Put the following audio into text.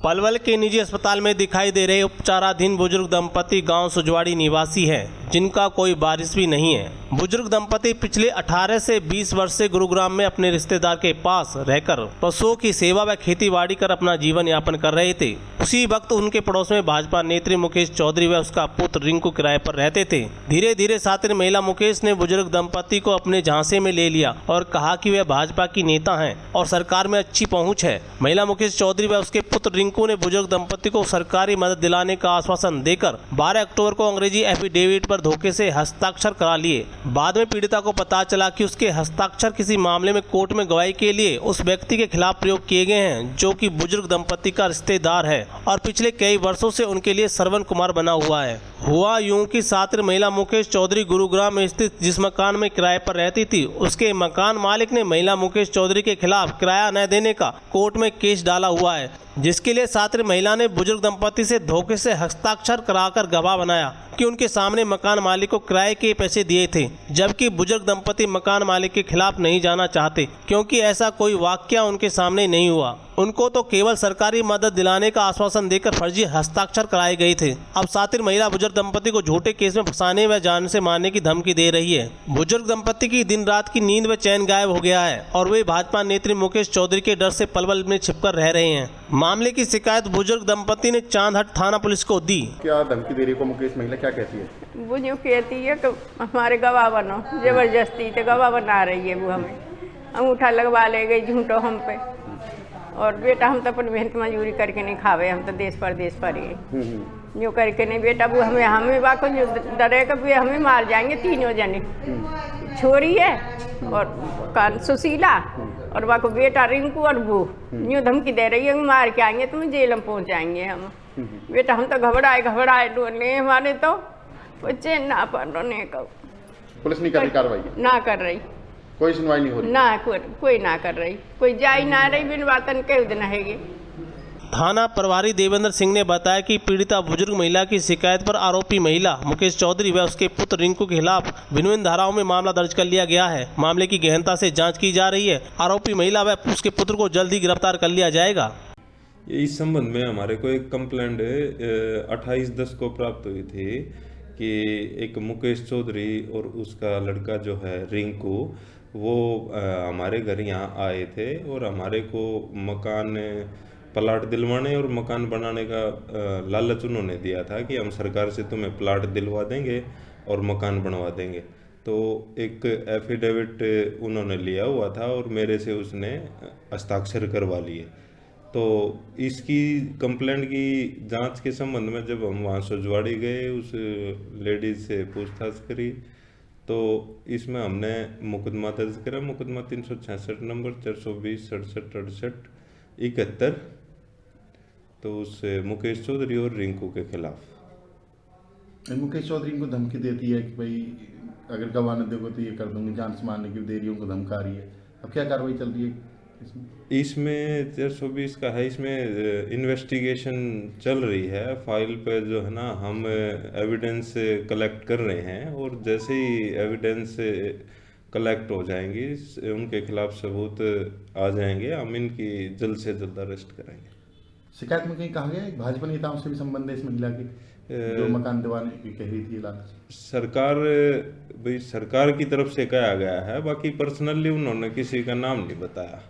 पलवल के निजी अस्पताल में दिखाई दे रहे उपचाराधीन बुजुर्ग दंपति गांव सुजवाड़ी निवासी हैं, जिनका कोई वारिस भी नहीं है। बुजुर्ग दंपति पिछले 18 से 20 वर्ष से गुरुग्राम में अपने रिश्तेदार के पास रहकर पशुओं की सेवा व खेतीबाड़ी कर अपना जीवन यापन कर रहे थे। उसी वक्त उनके पड़ोस में भाजपा नेत्री मुकेश चौधरी व उसका पुत्र रिंकू किराए पर रहते थे। धीरे धीरे सातिर महिला मुकेश ने बुजुर्ग दंपति को अपने झांसे में ले लिया और कहा कि वे भाजपा की नेता हैं और सरकार में अच्छी पहुंच है। महिला मुकेश चौधरी व उसके पुत्र रिंकू ने बुजुर्ग दंपति को सरकारी मदद दिलाने का आश्वासन देकर 12 अक्टूबर को अंग्रेजी एफिडेविट पर धोखे से हस्ताक्षर करा लिए। बाद में पीड़िता को पता चला कि उसके हस्ताक्षर किसी मामले में कोर्ट में गवाही के लिए उस व्यक्ति के खिलाफ प्रयोग किए गए हैं, जो कि बुजुर्ग दंपति का रिश्तेदार है और पिछले कई वर्षों से उनके लिए श्रवण कुमार बना हुआ है। हुआ यूं कि सातिर महिला मुकेश चौधरी गुरुग्राम में स्थित जिस मकान में किराए पर रहती थी, उसके मकान मालिक ने महिला मुकेश चौधरी के खिलाफ किराया न देने का कोर्ट में केस डाला हुआ है, जिसके लिए सातिर महिला ने बुजुर्ग दंपति से धोखे से हस्ताक्षर कराकर गवाह बनाया कि उनके सामने मकान मालिक को किराए के पैसे दिए थे, जबकि बुजुर्ग दंपति मकान मालिक के खिलाफ नहीं जाना चाहते क्योंकि ऐसा कोई वाकया उनके सामने नहीं हुआ। उनको तो केवल सरकारी मदद दिलाने का आश्वासन देकर फर्जी हस्ताक्षर कराए गए थे। अब सातिर महिला बुजुर्ग दंपति को झूठे केस में फंसाने व जान से मारने की धमकी दे रही है। बुजुर्ग दंपति की दिन रात की नींद व चैन गायब हो गया है और वे भाजपा नेत्री मुकेश चौधरी के डर से पलवल में छिपकर रह रहे हैं। मामले की शिकायत बुजुर्ग दंपति ने चांदहट थाना पुलिस को दी। क्या धमकी दे रही को मुकेश महिला क्या कहती है? वो जो कहती है कि हमारे गवाह बनो, जबरदस्ती तो गवाह बना रही है। वो हमें अंगूठा लगवा ले गई झूठो हम पे। और बेटा हम तो अपनी मेहनत मजदूरी करके नहीं खावे, हम तो देश परदेश पर ही जो करके नहीं। बेटा वो हमें वाको जो डरे का हमें मार जाएंगे तीनों जने। छोरी है और सुशीला और वाको बेटा रिंकू और वो यूँ धमकी दे रही है मार के आएंगे, तुम्हें जेल में पहुँच जाएंगे हम। बेटा हम तो घबराए डोले हमारे तो बच्चे ना पढ़ने का। पुलिस नहीं कर रही कार्रवाई? ना कर रही, कोई सुनवाई नहीं हो रही? ना कोई ना कर रही, कोई जा ही ना रही। बिन बातन कह दिन है। थाना प्रभारी देवेंद्र सिंह ने बताया कि पीड़िता बुजुर्ग महिला की शिकायत पर आरोपी महिला मुकेश चौधरी व उसके पुत्र रिंकू के खिलाफ भिन्न धाराओं में मामला दर्ज कर लिया गया है। मामले की गहनता से जांच की जा रही है। आरोपी महिला व उसके पुत्र को जल्द ही गिरफ्तार कर लिया जाएगा। इस संबंध में हमारे को एक कंप्लेंट 28/10 को प्राप्त हुई थी कि एक मुकेश चौधरी और उसका लड़का जो है रिंकू, वो हमारे घर यहाँ आए थे और हमारे को मकान प्लाट दिलवाने और मकान बनाने का लालच उन्होंने दिया था कि हम सरकार से तुम्हें प्लाट दिलवा देंगे और मकान बनवा देंगे। तो एक एफिडेविट उन्होंने लिया हुआ था और मेरे से उसने हस्ताक्षर करवा लिए। तो इसकी कंप्लेंट की जांच के संबंध में जब हम वहाँ सुजवाड़ी गए, उस लेडीज से पूछताछ करी, तो इसमें हमने मुकदमा दर्ज करा। मुकदमा 366 नंबर 420 67 68 71, तो उस मुकेश चौधरी और रिंकू के खिलाफ। मुकेश चौधरी को धमकी देती है कि भाई अगर गवाह न दोगे तो ये कर दूंगी, जान से मारने की दे रही उनको धमका रही है। अब क्या कार्रवाई चल रही है इसमें 420 का है, इसमें इन्वेस्टिगेशन चल रही है। फाइल पे जो है ना हम एविडेंस कलेक्ट कर रहे हैं और जैसे ही एविडेंस कलेक्ट हो जाएंगी, उनके खिलाफ सबूत आ जाएंगे, हम इनकी जल्द से जल्द अरेस्ट करेंगे। शिकायत में कहीं कहा गया है भाजपा नेताओं से भी संबंध है इस महिला की जो मकान दिवाने की कह रही थी लालच? सरकार की तरफ से कहा गया है, बाकी पर्सनली उन्होंने किसी का नाम नहीं बताया।